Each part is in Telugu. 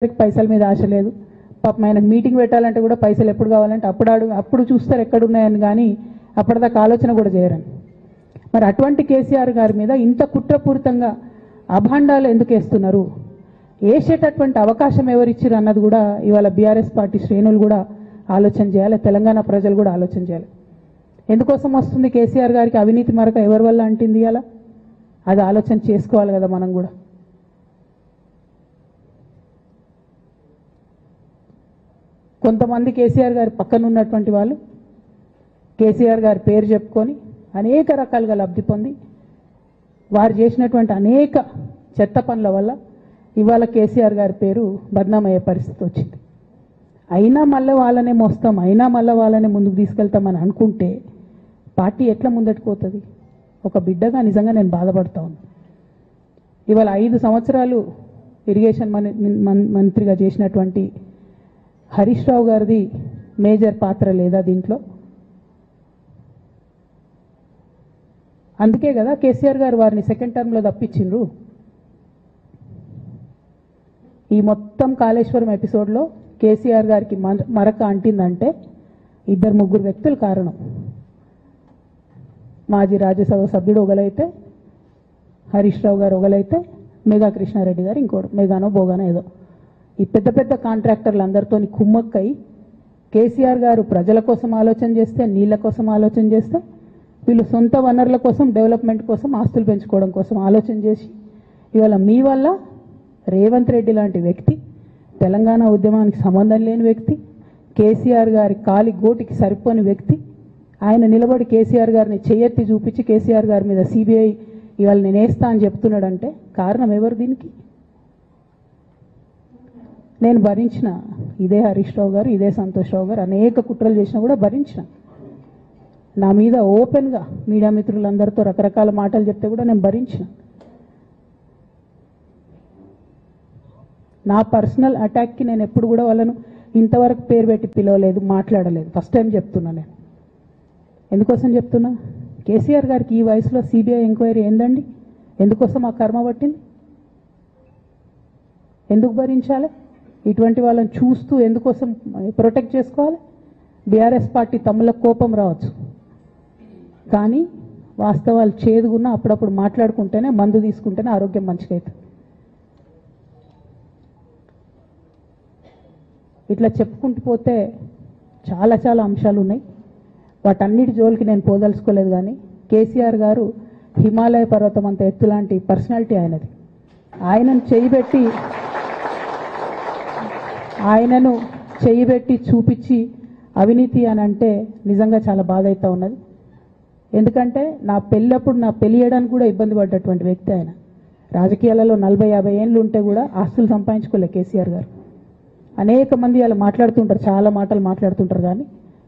పైసల మీద ఆశ లేదు. పాపం ఆయనకు మీటింగ్ పెట్టాలంటే కూడా పైసలు ఎప్పుడు కావాలంటే అప్పుడు చూస్తారు ఎక్కడున్నాయని, కానీ అప్పటిదాకా ఆలోచన కూడా చేయరని. మరి అటువంటి కేసీఆర్ గారి మీద ఇంత కుట్రపూరితంగా అభాండాలు ఎందుకు వేస్తున్నారు? వేసేటటువంటి అవకాశం ఎవరిచ్చారు అన్నది కూడా ఇవాళ బీఆర్ఎస్ పార్టీ శ్రేణులు కూడా ఆలోచన చేయాలి, తెలంగాణ ప్రజలు కూడా ఆలోచన చేయాలి. ఎందుకోసం వస్తుంది కేసీఆర్ గారికి అవినీతి మరక ఎవరి వల్ల అంటింది అలా? అది ఆలోచన చేసుకోవాలి కదా మనం కూడా. కొంతమంది కేసీఆర్ గారి పక్కన ఉన్నటువంటి వాళ్ళు కేసీఆర్ గారి పేరు చెప్పుకొని అనేక రకాలుగా లబ్ధి పొంది వారు చేసినటువంటి అనేక చెత్త పనుల వల్ల ఇవాళ కేసీఆర్ గారి పేరు బద్నామయ్యే పరిస్థితి వచ్చింది. అయినా మళ్ళీ వాళ్ళనే మోస్తాం, అయినా మళ్ళీ వాళ్ళనే ముందుకు తీసుకెళ్తామని అనుకుంటే పార్టీ ఎట్లా ముందటికి పోతుంది? ఒక బిడ్డగా నిజంగా నేను బాధపడతా ఉన్నాను. ఇవాళ 5 సంవత్సరాలు ఇరిగేషన్ మంత్రిగా చేసినటువంటి హరీష్ రావు గారిది మేజర్ పాత్ర లేదా దీంట్లో? అందుకే కదా కేసీఆర్ గారు వారిని సెకండ్ టర్మ్లో తప్పించిండ్రు. ఈ మొత్తం కాళేశ్వరం ఎపిసోడ్లో కేసీఆర్ గారికి మరక అంటిందంటే 2-3 వ్యక్తులు కారణం. మాజీ రాజ్యసభ సభ్యుడు ఒకలైతే, హరీష్ రావు గారు ఒకలైతే, మేఘా కృష్ణారెడ్డి గారు ఇంకోడు, మేఘానో బోగానో ఏదో. ఈ పెద్ద పెద్ద కాంట్రాక్టర్లు అందరితో కుమ్మక్కై కేసీఆర్ గారు ప్రజల కోసం ఆలోచన చేస్తే, నీళ్ల కోసం ఆలోచన చేస్తే, వీళ్ళు సొంత వనరుల కోసం, డెవలప్మెంట్ కోసం, ఆస్తులు పెంచుకోవడం కోసం ఆలోచన చేసి ఇవాళ మీ వల్ల రేవంత్ రెడ్డి లాంటి వ్యక్తి, తెలంగాణ ఉద్యమానికి సంబంధం లేని వ్యక్తి, కేసీఆర్ గారి కాలి గోటికి సరిపోని వ్యక్తి, ఆయన నిలబడి కేసీఆర్ గారిని చెయ్యెత్తి చూపించి కేసీఆర్ గారి మీద సిబిఐ ఇవాళ నేను వేస్తా అని చెప్తున్నాడంటే కారణం ఎవరు దీనికి? నేను భరించిన, ఇదే హరీష్ రావు గారు, ఇదే సంతోష్ రావు గారు అనేక కుట్రలు చేసినా కూడా భరించిన. నా మీద ఓపెన్గా మీడియా మిత్రులందరితో రకరకాల మాటలు చెప్తే కూడా నేను భరించిన. నా పర్సనల్ అటాక్కి నేను ఎప్పుడు కూడా వాళ్ళను ఇంతవరకు పేరు పెట్టి పిలవలేదు, మాట్లాడలేదు. ఫస్ట్ టైం చెప్తున్నా నేను. ఎందుకోసం చెప్తున్నా? కేసీఆర్ గారికి ఈ వయసులో సిబిఐ ఎంక్వైరీ ఏందండి? ఎందుకోసం ఆ కర్మ పట్టింది? ఎందుకు భరించాలి? ఇటువంటి వాళ్ళని చూస్తూ ఎందుకోసం ప్రొటెక్ట్ చేసుకోవాలి? బీఆర్ఎస్ పార్టీ తమ్ముల కోపం రావచ్చు, కానీ వాస్తవాలు చేదుగున్నా అప్పుడప్పుడు మాట్లాడుకుంటేనే, మందు తీసుకుంటేనే ఆరోగ్యం మంచిగా అవుతుంది. ఇట్లా చెప్పుకుంటూ పోతే చాలా చాలా అంశాలు ఉన్నాయి. వాటన్నిటి జోలికి నేను పోదలుచుకోలేదు. కానీ కేసీఆర్ గారు హిమాలయ పర్వతం అంత ఎత్తు లాంటి పర్సనాలిటీ ఆయనది. ఆయనను చేయబెట్టి చూపించి అవినీతి అని అంటే నిజంగా చాలా బాధ అవుతూ ఉన్నది. ఎందుకంటే నా పెళ్ళప్పుడు నా పెళ్లి చేయడానికి కూడా ఇబ్బంది పడ్డటువంటి వ్యక్తి ఆయన. రాజకీయాలలో 40-50 ఏళ్ళు ఉంటే కూడా ఆస్తులు సంపాదించుకోలే కేసీఆర్ గారు. అనేక మంది అలా మాట్లాడుతుంటారు, చాలా మాటలు మాట్లాడుతుంటారు, కానీ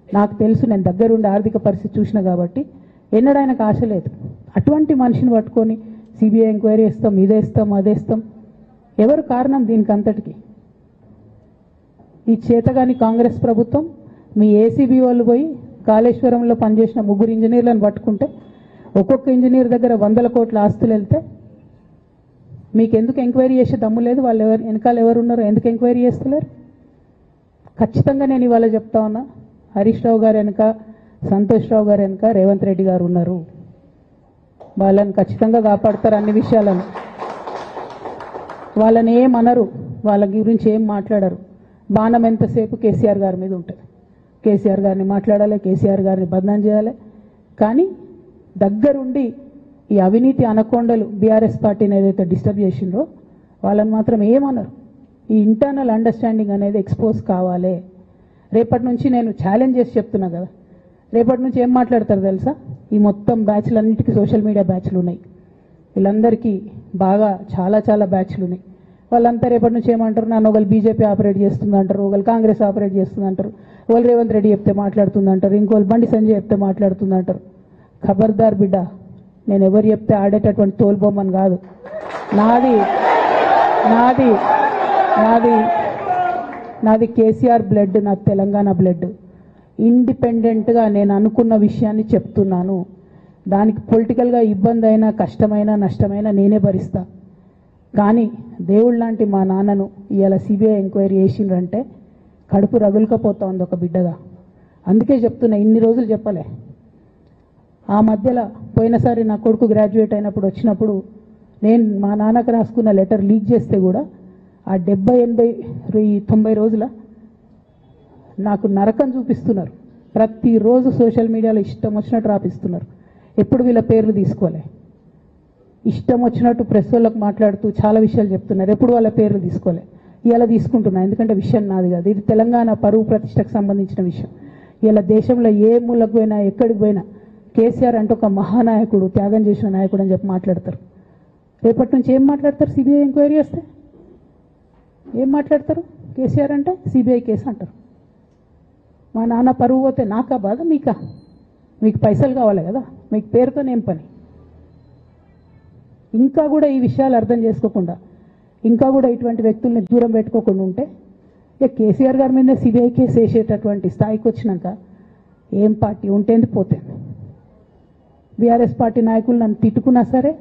నాకు తెలుసు, నేను దగ్గరుండి ఆర్థిక పరిస్థితి చూసిన కాబట్టి ఎన్నడూ ఆయనకు ఆశ లేదు. అటువంటి మనిషిని పట్టుకొని సిబిఐ ఎంక్వైరీ ఇస్తాం, ఇదేస్తాం, అదేస్తాం. ఎవరు కారణం దీనికి అంతటికి? ఈ చేతగాని కాంగ్రెస్ ప్రభుత్వం మీ ఏసీబీ వాళ్ళు పోయి కాళేశ్వరంలో పనిచేసిన 3 ఇంజనీర్లను పట్టుకుంటే ఒక్కొక్క ఇంజనీర్ దగ్గర 100 కోట్ల ఆస్తులు వెళ్తే మీకు ఎందుకు ఎంక్వైరీ చేసే దమ్ము లేదు? వాళ్ళు వెనకాల ఎవరున్నారో ఎందుకు ఎంక్వైరీ చేస్తలేరు? ఖచ్చితంగా నేను ఇవాళ చెప్తా ఉన్నా, హరీష్ రావు గారు వెనక, సంతోష్ రావు గారు వెనక రేవంత్ రెడ్డి గారు ఉన్నారు. వాళ్ళని ఖచ్చితంగా కాపాడతారు అన్ని విషయాలను. వాళ్ళని ఏమనరు, వాళ్ళ గురించి ఏం మాట్లాడరు. బాణం ఎంతసేపు కేసీఆర్ గారి మీద ఉంటుంది. కేసీఆర్ గారిని మాట్లాడాలి, కేసీఆర్ గారిని బదనాం చేయాలి. కానీ దగ్గరుండి ఈ అవినీతి అనకొండలు బీఆర్ఎస్ పార్టీని ఏదైతే డిస్టర్బ్ చేసిండ్రో వాళ్ళని మాత్రం ఏమనరు. ఈ ఇంటర్నల్ అండర్స్టాండింగ్ అనేది ఎక్స్పోజ్ కావాలి. రేపటి నుంచి నేను ఛాలెంజ్ చేసి చెప్తున్నా కదా, రేపటి నుంచి ఏం మాట్లాడతారు తెలుసా? ఈ మొత్తం బ్యాచ్లన్నిటికీ సోషల్ మీడియా బ్యాచ్లు ఉన్నాయి. వీళ్ళందరికీ బాగా చాలా చాలా బ్యాచ్లు ఉన్నాయి. వాళ్ళంతా రేపటి నుంచి ఏమంటారు? నన్ను ఒకళ్ళు బీజేపీ ఆపరేట్ చేస్తుంది అంటారు, ఒకళ్ళు కాంగ్రెస్ ఆపరేట్ చేస్తుంది అంటారు, ఒకళ్ళు రేవంత్ రెడ్డి చెప్తే మాట్లాడుతుంది అంటారు, ఇంకోళ్ళు బండి సంజయ్ చెప్తే మాట్లాడుతుంది అంటారు. ఖబర్దార్ బిడ్డ, నేను ఎవరు చెప్తే ఆడేటటువంటి తోలుబొమ్మని కాదు. నాది నాది నాది నాది కేసీఆర్ బ్లడ్, నాది తెలంగాణ బ్లడ్. ఇండిపెండెంట్గా నేను అనుకున్న విషయాన్ని చెప్తున్నాను. దానికి పొలిటికల్గా ఇబ్బంది అయినా, కష్టమైనా, నష్టమైనా నేనే భరిస్తా. కానీ దేవుడు లాంటి మా నాన్నను ఇవాళ సిబిఐ ఎంక్వైరీ చేసిండ్రంటే కడుపు రగులుకపోతా ఉంది ఒక బిడ్డగా. అందుకే చెప్తున్నా, ఇన్ని రోజులు చెప్పలే. ఆ మధ్యలో పోయినసారి నా కొడుకు గ్రాడ్యుయేట్ అయినప్పుడు వచ్చినప్పుడు నేను మా నాన్నకు రాసుకున్న లెటర్ లీక్ చేస్తే కూడా ఆ 70, 80, 90 రోజుల నాకు నరకం చూపిస్తున్నారు. ప్రతిరోజు సోషల్ మీడియాలో ఇష్టం వచ్చినట్టు రాపిస్తున్నారు. ఎప్పుడు వీళ్ళ పేర్లు తీసుకోలే, ఇష్టం వచ్చినట్టు ప్రెస్ వాళ్ళకు మాట్లాడుతూ చాలా విషయాలు చెప్తున్నారు. ఎప్పుడు వాళ్ళ పేర్లు తీసుకోలే. ఇలా తీసుకుంటున్నా, ఎందుకంటే విషయం నాది కాదు, ఇది తెలంగాణ పరువు ప్రతిష్టకు సంబంధించిన విషయం. ఇలా దేశంలో ఏ మూలకు పోయినా ఎక్కడికి పోయినా కేసీఆర్ అంటే ఒక మహానాయకుడు, త్యాగం చేసిన నాయకుడు అని చెప్పి మాట్లాడతారు. రేపటి నుంచి ఏం మాట్లాడతారు? సిబిఐ ఎంక్వైరీ వస్తే ఏం మాట్లాడతారు? కేసీఆర్ అంటే సిబిఐ కేసు అంటారు. మా నాన్న పరువు పోతే నాకా బాధ, మీకా? మీకు పైసలు కావాలి కదా, మీకు పేరుతోనేం పని? ఇంకా కూడా ఈ విషయాలు అర్థం చేసుకోకుండా, ఇంకా కూడా ఇటువంటి వ్యక్తుల్ని దూరం పెట్టుకోకుండా ఉంటే ఇక కేసీఆర్ గారి మీద సిబిఐ కేసు వేసేటటువంటి స్థాయికి వచ్చినాక ఏం పార్టీ ఉంటేంది పోతుంది. బీఆర్ఎస్ పార్టీ నాయకులు నన్ను తిట్టుకున్నా సరే,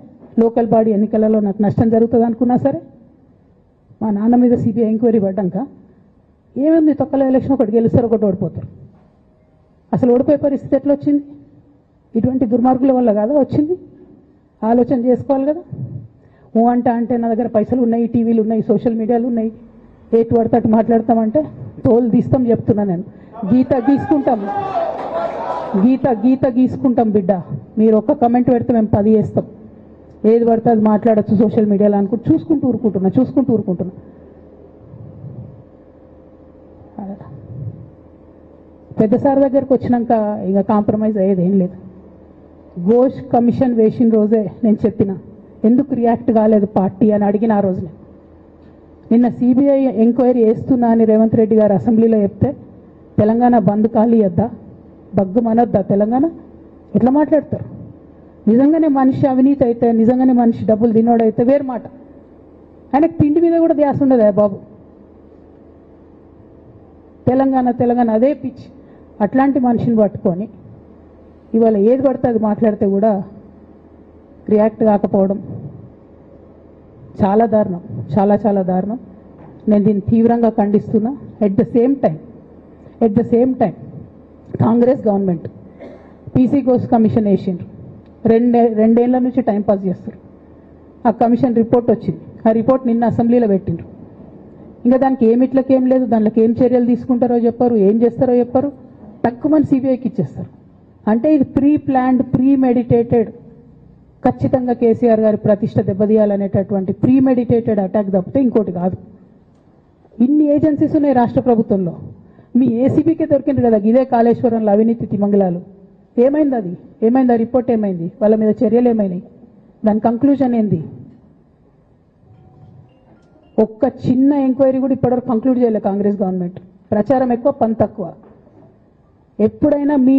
లోకల్ బాడీ ఎన్నికలలో నాకు నష్టం జరుగుతుంది అనుకున్నా సరే, మా నాన్న మీద సిబిఐ ఎంక్వైరీ పడ్డాక ఏముంది, తొక్కల ఎలక్షన్ ఒకటి గెలుస్తారు, ఒకటి ఓడిపోతారు. అసలు ఓడిపోయే పరిస్థితి ఎట్లా వచ్చింది? ఇటువంటి దుర్మార్గుల వల్ల కాదా వచ్చింది? ఆలోచన చేసుకోవాలి కదా. ఓ అంటే నా దగ్గర పైసలు ఉన్నాయి, టీవీలు ఉన్నాయి, సోషల్ మీడియాలు ఉన్నాయి, ఏటు పడితే అటు మాట్లాడతామంటే తోలు తీస్తాం చెప్తున్నా నేను. గీత గీసుకుంటాం బిడ్డ. మీరు ఒక్క కమెంట్ పెడితే మేము 10 చేస్తాం. ఏది పడితే అది మాట్లాడచ్చు సోషల్ మీడియాలో అనుకుంటూ చూసుకుంటూ ఊరుకుంటున్నా. పెద్ద సార్ దగ్గరకు వచ్చినాక ఇక కాంప్రమైజ్ అయ్యేది ఏం లేదు. ఘోష్ కమిషన్ వేసిన రోజే నేను చెప్పిన, ఎందుకు రియాక్ట్ కాలేదు పార్టీ అని అడిగిన ఆ రోజునే. నిన్న సిబిఐ ఎంక్వైరీ వేస్తున్నా అని రేవంత్ రెడ్డి గారు అసెంబ్లీలో చెప్తే తెలంగాణ బంద్ కాలియద్దా, బగ్గు మనొద్దా తెలంగాణ? ఎట్లా మాట్లాడతారు? నిజంగానే మనిషి అవినీతి అయితే, నిజంగానే మనిషి డబ్బులు తినోడైతే వేరు మాట. ఆయనకు తిండి మీద కూడా ధ్యాస ఉండదా బాబు? తెలంగాణ అదే పిచ్చి. అట్లాంటి మనిషిని పట్టుకొని ఇవాళ ఏది పడితే అది మాట్లాడితే కూడా రియాక్ట్ కాకపోవడం చాలా దారుణం, చాలా దారుణం. నేను దీన్ని తీవ్రంగా ఖండిస్తున్నా. At the same time Congress government PC Ghosh commission వేసిండ్రు. రెండేళ్ల నుంచి టైంపాస్ చేస్తారు. ఆ కమిషన్ రిపోర్ట్ వచ్చింది. ఆ రిపోర్ట్ నిన్న అసెంబ్లీలో పెట్టిండ్రు. ఇంకా దానికి ఏం లేదు, దాంట్లోకి ఏం చర్యలు తీసుకుంటారో చెప్పారు, ఏం చేస్తారో చెప్పారు, తక్కువని సిబిఐకి ఇచ్చేస్తారు. అంటే ఇది ప్రీ ప్లాన్డ్, ప్రీ మెడిటేటెడ్, ఖచ్చితంగా కేసీఆర్ గారి ప్రతిష్ట దెబ్బతీయాలనేటటువంటి ప్రీ మెడిటేటెడ్ అటాక్ తప్పితే ఇంకోటి కాదు. ఇన్ని ఏజెన్సీస్ ఉన్నాయి రాష్ట్ర ప్రభుత్వంలో. మీ ఏసీబీకే దొరికింది కదా ఇదే కాళేశ్వరంలో అవినీతి తిమంగళాలు. ఏమైంది? ఆ రిపోర్ట్ ఏమైంది? వాళ్ళ మీద చర్యలు ఏమైనాయి? దాని కంక్లూజన్ ఏంది? ఒక్క చిన్న ఎంక్వైరీ కూడా ఇప్పటివరకు కంక్లూడ్ చేయలేదు కాంగ్రెస్ గవర్నమెంట్. ప్రచారం ఎక్కువ, పని తక్కువ. ఎప్పుడైనా మీ